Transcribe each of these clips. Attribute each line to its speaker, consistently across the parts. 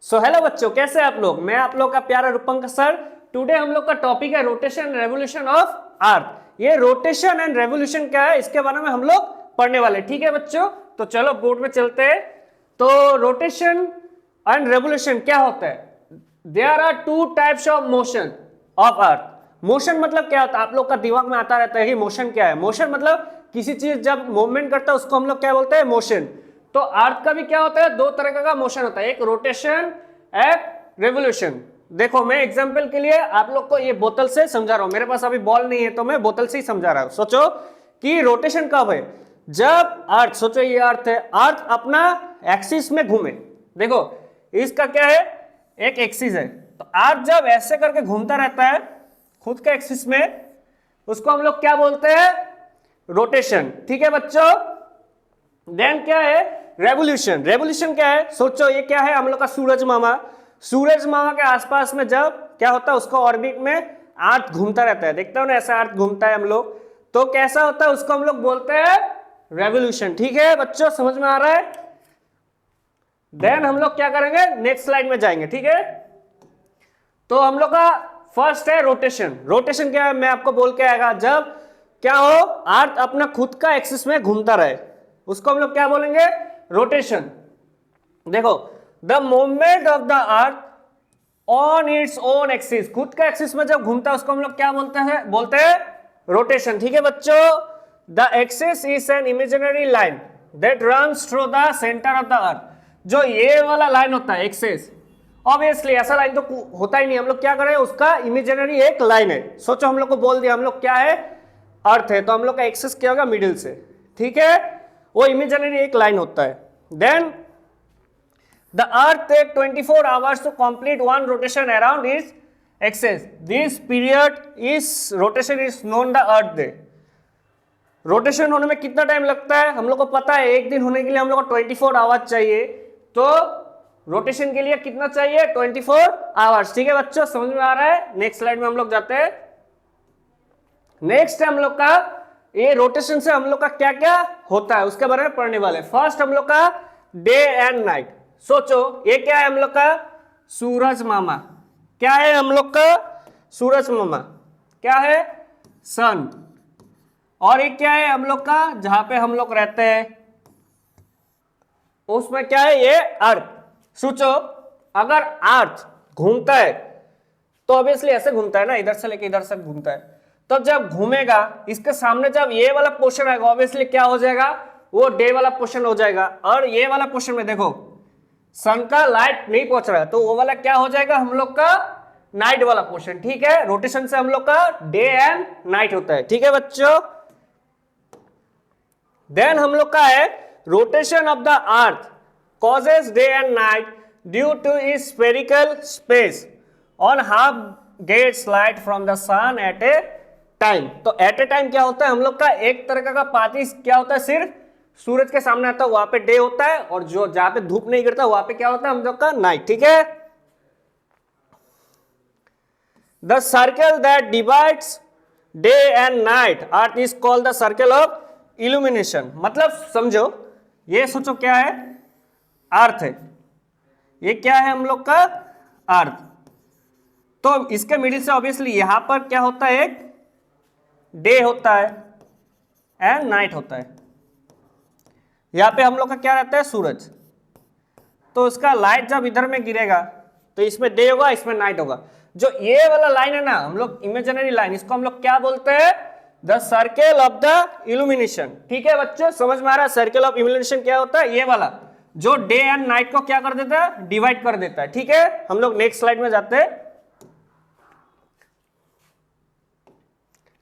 Speaker 1: So hello बच्चों, कैसे हैं आप लोग। मैं आप लोग का प्यारा रूपंकर सर। टुडे हम लोग का टॉपिक है rotation and revolution of earth. ये रोटेशन एंड रेवोल्यूशन क्या है, इसके बारे में हम लोग पढ़ने वाले। ठीक है बच्चों, तो चलो बोर्ड में चलते हैं। तो रोटेशन एंड रेवोल्यूशन क्या होता है। There are two types of motion of earth. Motion मतलब क्या होता है, आप लोग का दिमाग में आता रहता है कि मोशन क्या है। मोशन मतलब किसी चीज जब मूवमेंट करता है उसको हम लोग क्या बोलते हैं, मोशन। तो अर्थ का भी क्या होता है, दो तरह का मोशन होता है, एक रोटेशन एक रेवोल्यूशन। देखो मैं एग्जांपल के लिए आप लोग को ये बोतल से समझा रहा हूं, मेरे पास अभी बॉल नहीं है तो मैं बोतल से ही समझा रहा हूं। सोचो कि रोटेशन कब है, जब अर्थ, सोचो ये अर्थ है, अर्थ अपना एक्सिस में घूमे। देखो इसका क्या है, एक एक्सिस है, तो अर्थ जब ऐसे करके घूमता रहता है खुद के एक्सिस में, उसको हम लोग क्या बोलते हैं, रोटेशन। ठीक है बच्चों। देन क्या है, रेवोल्यूशन। रेवोल्यूशन क्या है, सोचो ये क्या है, हम लोग का सूरज मामा। सूरज मामा के आसपास में जब क्या होता है, उसका ऑर्बिट में अर्थ घूमता रहता है, देखते हो ना ऐसा अर्थ घूमता है हम लोग, तो कैसा होता है उसको हम लोग बोलते हैं रेवोल्यूशन। ठीक है बच्चों, समझ में आ रहा है। देन हम लोग क्या करेंगे, नेक्स्ट स्लाइड में जाएंगे। ठीक है, तो हम लोग का फर्स्ट है रोटेशन। रोटेशन क्या है, मैं आपको बोल के आएगा, जब क्या हो, अर्थ अपना खुद का एक्सिस में घूमता रहे, उसको हम लोग क्या बोलेंगे, रोटेशन। देखो the movement of the earth on its own axis, खुद का एक्सिस में जब घूमता है उसको हम लोग क्या बोलते हैं रोटेशन। ठीक है बच्चों। The axis is an imaginary line that runs through the centre of the earth. जो ये वाला लाइन होता है एक्सिस, ऑब्वियसली ऐसा लाइन तो होता ही नहीं, हम लोग क्या करें, उसका इमेजिनरी एक लाइन है। सोचो हम लोग को बोल दिया हम लोग क्या है, अर्थ है, तो हम लोग का एक्सिस क्या होगा, मिडिल से। ठीक है, वो इमेजिनरी एक लाइन होता है। Then the earth take 24 hours to complete one rotation around its axis. This period is rotation is known the earth day. Rotation होने में कितना टाइम लगता है, हम लोग को पता है, एक दिन होने के लिए हम लोग को 24 आवर्स चाहिए, तो रोटेशन के लिए कितना चाहिए, 24 आवर्स। ठीक है बच्चों, समझ में आ रहा है। नेक्स्ट स्लाइड में हम लोग जाते हैं। नेक्स्ट है हम लोग का, ये रोटेशन से हम लोग का क्या क्या होता है उसके बारे में पढ़ने वाले। फर्स्ट हम लोग का डे एंड नाइट। सोचो ये क्या है, हम लोग का सूरज मामा। क्या है हम लोग का सूरज मामा, क्या है, सन। और ये क्या है हम लोग का, जहां पे हम लोग रहते हैं उसमें क्या है, ये अर्थ। सोचो अगर अर्थ घूमता है तो ऑब्वियसली ऐसे घूमता है ना, इधर से लेके इधर से घूमता है, तो जब घूमेगा इसके सामने जब ये वाला पोर्शन आएगा, ऑब्वियसली क्या हो जाएगा, वो डे वाला पोर्शन हो जाएगा। और ये वाला पोर्शन में देखो सन का लाइट नहीं पहुंच रहा है, तो वो वाला क्या हो जाएगा, हम लोग का नाइट वाला पोर्शन। ठीक है, रोटेशन से हम लोग का डे एंड नाइट होता है। ठीक है बच्चों। देन हम लोग का है rotation of the earth causes day and night due to its spherical space on half gets light from the sun at a time। तो at a time क्या होता है, हम लोग का एक तरह का पाती क्या होता है, सिर्फ सूरज के सामने आता है वहां पे डे होता है, और जो जहां पे धूप नहीं गिरता वहां पे क्या होता है, हम लोग का नाइट। ठीक है। The circle that divides day and night earth is called the circle of illumination. मतलब समझो, ये सोचो क्या है, अर्थ है, ये क्या है हम लोग का अर्थ, तो इसके मिडिल से ऑब्वियसली यहां पर क्या होता है, एक डे होता है एंड नाइट होता है। यहां पे हम लोग का क्या रहता है, सूरज, तो उसका लाइट जब इधर में गिरेगा तो इसमें डे होगा, इसमें नाइट होगा। जो ये वाला लाइन है ना, हम लोग इमेजिनरी लाइन, इसको हम लोग क्या बोलते हैं, the circle of the illumination. ठीक है बच्चों, समझ में आ रहा है। सर्कल ऑफ इल्यूमिनेशन क्या होता है, ये वाला जो डे एंड नाइट को क्या कर देता है, डिवाइड कर देता है। ठीक है, हम लोग नेक्स्ट स्लाइड में जाते हैं।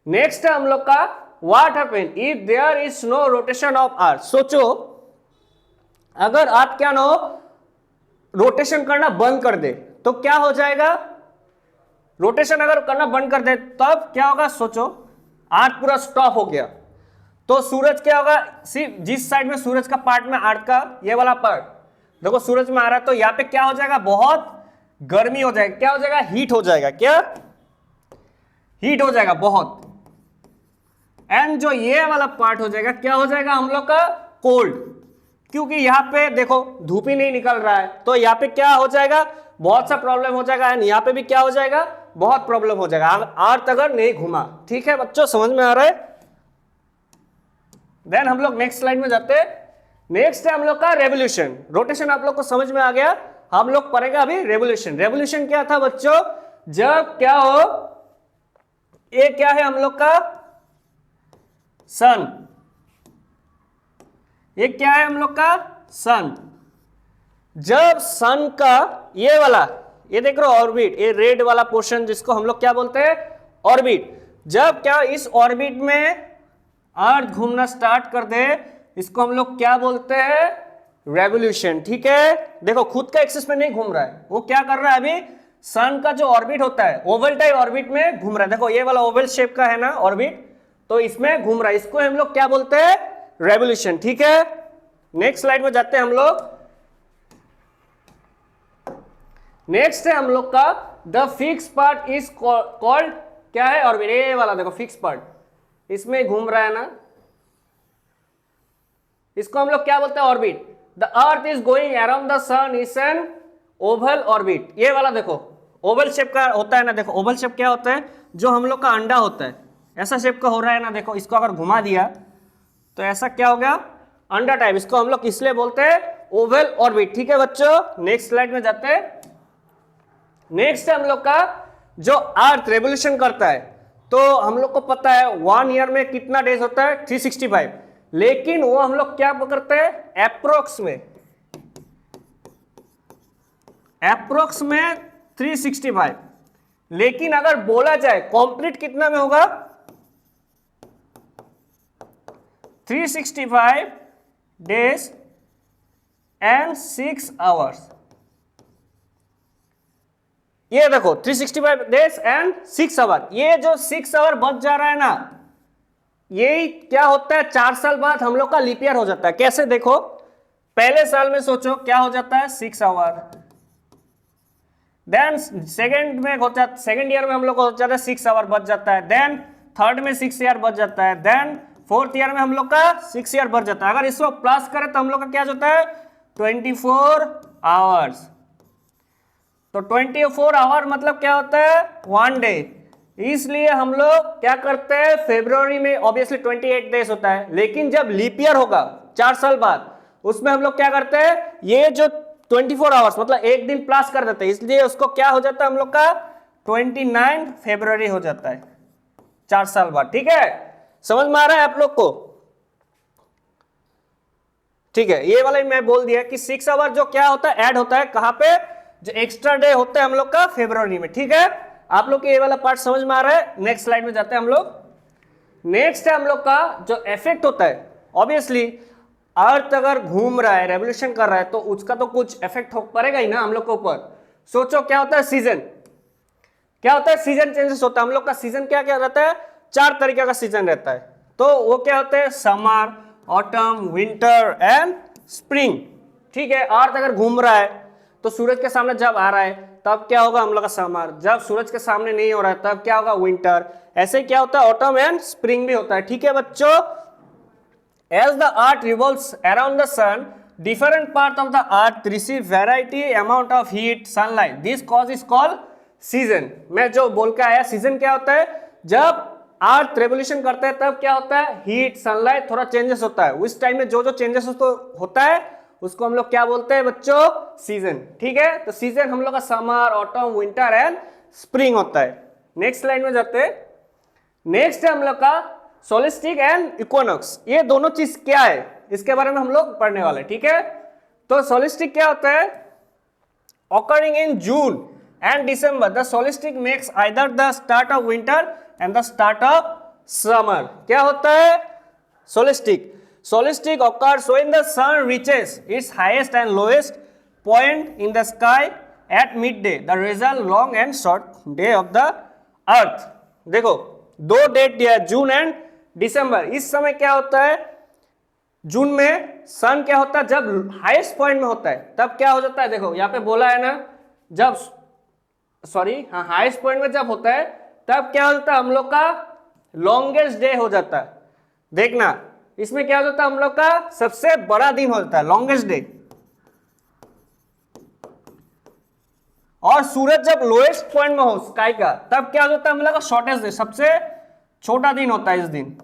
Speaker 1: नेक्स्ट है हम लोग का what happen if there is no rotation of earth. सोचो अगर अर्थ क्या ना हो, रोटेशन करना बंद कर दे तो क्या हो जाएगा, रोटेशन अगर करना बंद कर दे तब क्या होगा, सोचो अर्थ पूरा स्टॉप हो गया, तो सूरज क्या होगा, सिर्फ जिस साइड में सूरज का पार्ट में अर्थ का ये वाला पार्ट देखो सूरज में आ रहा है, तो यहाँ पे क्या हो जाएगा, बहुत गर्मी हो जाएगा, क्या हो जाएगा, हीट हो जाएगा, क्या हीट हो जाएगा बहुत। एंड जो ये वाला पार्ट हो जाएगा क्या हो जाएगा, हम लोग का कोल्ड। क्योंकि यहाँ पे देखो धूप ही नहीं निकल रहा है, तो यहाँ पे क्या हो जाएगा, बहुत सा प्रॉब्लम हो जाएगा। एंड यहाँ पे भी क्या हो जाएगा, बहुत प्रॉब्लम हो जाएगा अर्थ अगर नहीं घूमा। ठीक है बच्चों, समझ में आ रहा है। देन हम लोग नेक्स्ट स्लाइड में जाते हैं। नेक्स्ट है हम लोग का रेवोल्यूशन। रोटेशन आप लोग को समझ में आ गया, हम लोग पढ़ेगा अभी रेवोल्यूशन। रेवोल्यूशन क्या था बच्चों, जब क्या हो, ये क्या है हम लोग का सन, ये क्या है हम लोग का सन। जब सन का ये वाला, ये देख रहे हो ऑर्बिट, ये रेड वाला पोर्शन जिसको हम लोग क्या बोलते हैं, ऑर्बिट, जब क्या इस ऑर्बिट में अर्थ घूमना स्टार्ट कर दे, इसको हम लोग क्या बोलते हैं, रेवोल्यूशन। ठीक है, देखो खुद का एक्सिस में नहीं घूम रहा है, वो क्या कर रहा है अभी, सन का जो ऑर्बिट होता है ओवल टाइप ऑर्बिट में घूम रहा है। देखो ये वाला ओवल शेप का है ना ऑर्बिट, तो इसमें घूम रहा है, इसको हम लोग क्या बोलते हैं, रेवोल्यूशन। ठीक है, नेक्स्ट स्लाइड में जाते हैं हम लोग। नेक्स्ट है हम लोग का the fix part is called, क्या है, ऑर्बिट। ये वाला देखो फिक्स पार्ट, इसमें घूम रहा है ना, इसको हम लोग क्या बोलते हैं, orbit. The earth is going around the sun is an oval orbit. ये वाला देखो ओवल शेप का होता है ना, देखो ओवल शेप क्या होता है, जो हम लोग का अंडा होता है ऐसा शेप का हो रहा है ना, देखो इसको अगर घुमा दिया तो ऐसा क्या हो गया, अंडा टाइप, इसको हम लोग इसलिए बोलते हैं ओवल ऑर्बिट। ठीक है बच्चों, नेक्स्ट स्लाइड में जाते हैं। नेक्स्ट है हम लोग का जो अर्थ रेवोल्यूशन करता है, तो हम लोग को पता है 1 ईयर में कितना डेज होता है, 365, लेकिन वो हम लोग क्या करते हैं, अप्रोक्स में 365, लेकिन अगर बोला जाए कंप्लीट कितना में होगा, 365 डेज एंड 6 आवर्स। ये देखो 365 डेज एंड 6 आवर, ये जो 6 आवर बच जा रहा है ना, यही क्या होता है, 4 साल बाद हम लोग का लीप ईयर हो जाता है। कैसे देखो, पहले साल में सोचो क्या हो जाता है, 6 आवर, देन सेकंड ईयर में हम लोग को हो जाता है 6 आवर बच जाता है, देन थर्ड में 6 ईयर बच जाता है, देन फोर्थ ईयर में हम लोग का 6 ईयर बच जाता है। अगर इसको प्लस करें तो हम लोग का क्या होता है, 24 आवर्स। तो 24 आवर मतलब क्या होता है, 1 डे। इसलिए हम लोग क्या करते हैं, फेब्रुवरी में ऑब्वियसली 28 डेज होता है, लेकिन जब लीप ईयर होगा 4 साल बाद, उसमें हम लोग क्या करते हैं, ये जो 24 आवर्स मतलब एक दिन प्लस कर देते हैं, इसलिए उसको क्या हो जाता है हम लोग का 29 फरवरी हो जाता है 4 साल बाद। ठीक है, समझ में आ रहा है आप लोग को। ठीक है, ये वाला मैं बोल दिया कि 6 आवर जो क्या होता है, ऐड होता है कहां पे, जो एक्स्ट्रा डे होता है हम लोग का फरवरी में। ठीक है, आप लोग को ये वाला पार्ट समझ में आ रहा है। नेक्स्ट स्लाइड में जाते हैं हम लोग। नेक्स्ट है हम लोग का जो इफेक्ट होता है, ऑब्वियसली अर्थ अगर घूम रहा है, रेवोल्यूशन कर रहा है, तो उसका तो कुछ इफेक्ट हो पड़ेगा ही ना हम लोग के ऊपर। सोचो क्या होता है, सीजन क्या होता है, सीजन चेंजेस होता है। हम लोग का सीजन क्या क्या रहता है, 4 तरीके का सीजन रहता है। तो वो क्या होते हैं, summer, autumn, winter and spring. ठीक है, अर्थ अगर घूम रहा है तो सूरज के सामने जब आ रहा है तब क्या होगा हम लोग का समर, जब सूरज के सामने नहीं हो रहा है तब क्या होगा विंटर, ऐसे क्या होता है ऑटम एंड स्प्रिंग भी होता है। ठीक है बच्चों, as the earth revolves around the sun, different parts of the earth receive variety amount of heat, sunlight. This cause is called season. मैं जो बोल के आया, सीजन क्या होता है, जब अर्थ रेवोल्यूशन करता है तब क्या होता है, हीट, सनलाइट थोड़ा चेंजेस होता है। उस टाइम में जो जो चेंजेस होता है उसको हम लोग क्या बोलते हैं बच्चों, सीजन। ठीक है, तो सीजन हम लोग का summer, autumn, winter and spring होता है। नेक्स्ट स्लाइड में जाते हैं। नेक्स्ट है हम लोग का सोलिस्टिक एंड इक्विनॉक्स। ये दोनों चीज क्या है, इसके बारे में हम लोग पढ़ने वाले। ठीक है, तो सोलिस्टिक क्या होता है, occurring in June and December, the solstice makes either the start of winter and the start of summer. क्या होता है solstice? Solstice occurs when the sun reaches its highest and lowest point in the sky at midday. The result long and short day of the earth. देखो 2 date दिया है, जून and दिसंबर। इस समय क्या होता है, जून में सन क्या होता है, जब हाईएस्ट पॉइंट में होता है तब क्या हो जाता है, देखो यहाँ पे बोला है ना, जब हाईएस्ट पॉइंट में जब होता है तब क्या होता है, हम लोग का लॉन्गेस्ट डे हो जाता है। देखना इसमें क्या होता है हम लोग का सबसे बड़ा दिन होता है, लॉन्गेस्ट डे। और सूरज जब लोएस्ट पॉइंट में हो स्काई का, तब क्या होता है हम लोग का शॉर्टेस्ट डे, सबसे छोटा दिन होता है इस दिन।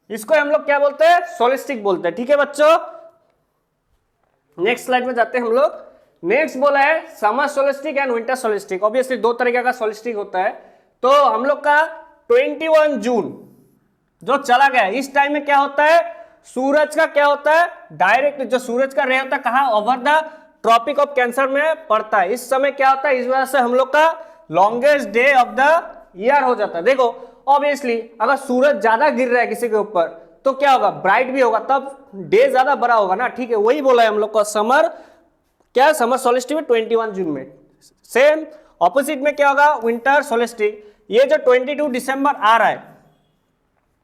Speaker 1: इसको हम लोग क्या बोलते हैं, सोलिस्टिक बोलते हैं। ठीक है बच्चों, नेक्स्ट स्लाइड में जाते हैं हम लोग। नेक्स्ट बोला है समर सोलिस्टिक एंड विंटर सोलिस्टिक। ऑब्वियसली दो तरीके का सोलिस्टिक होता है। तो हम लोग का 21 जून जो चला गया, इस टाइम में क्या होता है, सूरज का क्या होता है, डायरेक्ट जो सूरज का रे होता है कहाँ, over the tropic of cancer में पड़ता है। इस समय क्या होता है, इस वजह से हम लोग का longest day of the year हो जाता है। देखो ऑब्वियसली अगर सूरज ज्यादा गिर रहा है किसी के ऊपर तो क्या होगा, ब्राइट भी होगा, तब डे ज्यादा बड़ा होगा ना। ठीक है, वही बोला है हम लोग का समर, क्या समर सोलिस्टिक में 21 जून में। सेम ऑपोजिट में क्या होगा, विंटर सोलिस्टिक। ये जो 22 दिसंबर आ रहा है,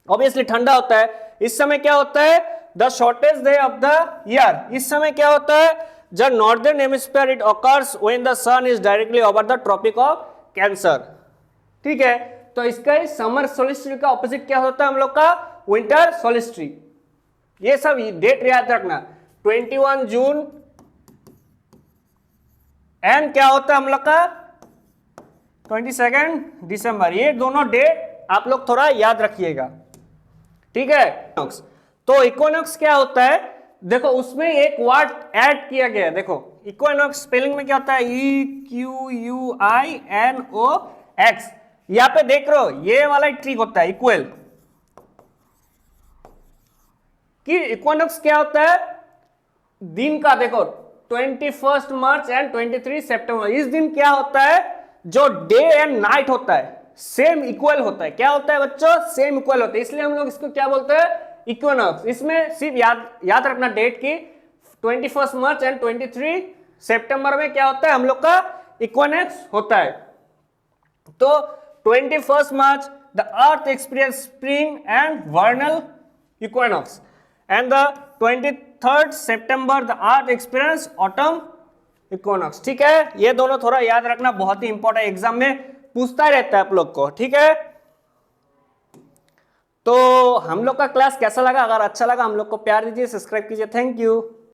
Speaker 1: ऑब्वियसली ठंडा होता है। इस समय क्या होता है, the shortest day of the year. इस समय क्या होता है, जब northern hemisphere it occurs when the sun is directly over the tropic of cancer. ठीक है, तो इसका समर सोलिस्टिक का ऑपोजिट क्या होता है हम लोग का, विंटर सोलिस्टिक। ये सब डेट याद रखना, 21 जून एंड क्या होता है हम लोग का 22 दिसंबर। ये दोनों डेट आप लोग थोड़ा याद रखिएगा। ठीक है, तो इक्विनॉक्स क्या होता है, देखो उसमें एक वर्ड ऐड किया गया है। देखो इक्विनॉक्स स्पेलिंग में क्या होता है, EQUINOX। यहां पे देख रहे हो ये वाला ट्रिक होता है इक्वल, कि इक्विनॉक्स क्या होता है, दिन का। देखो 21 मार्च एंड 23 सितंबर, इस दिन क्या होता है, जो डे एंड नाइट होता है सेम इक्वल होता है। क्या होता है बच्चों, सेम इक्वल होता है, इसलिए हम लोग इसको क्या बोलते हैं, इक्विनॉक्स। इसमें सिर्फ याद रखना डेट की, 21 मार्च एंड 23 सितंबर में क्या होता है हम लोग का इक्विनॉक्स होता है। तो 21 March the earth experience spring and vernal equinox and the 23rd सितंबर the earth experience autumn equinox. ठीक है, ये दोनों थोड़ा याद रखना, बहुत ही इंपॉर्टेंट, एग्जाम में पूछता रहता है आप लोग को। ठीक है, तो हम लोग का क्लास कैसा लगा, अगर अच्छा लगा हम लोग को प्यार दीजिए, सब्सक्राइब कीजिए। Thank you.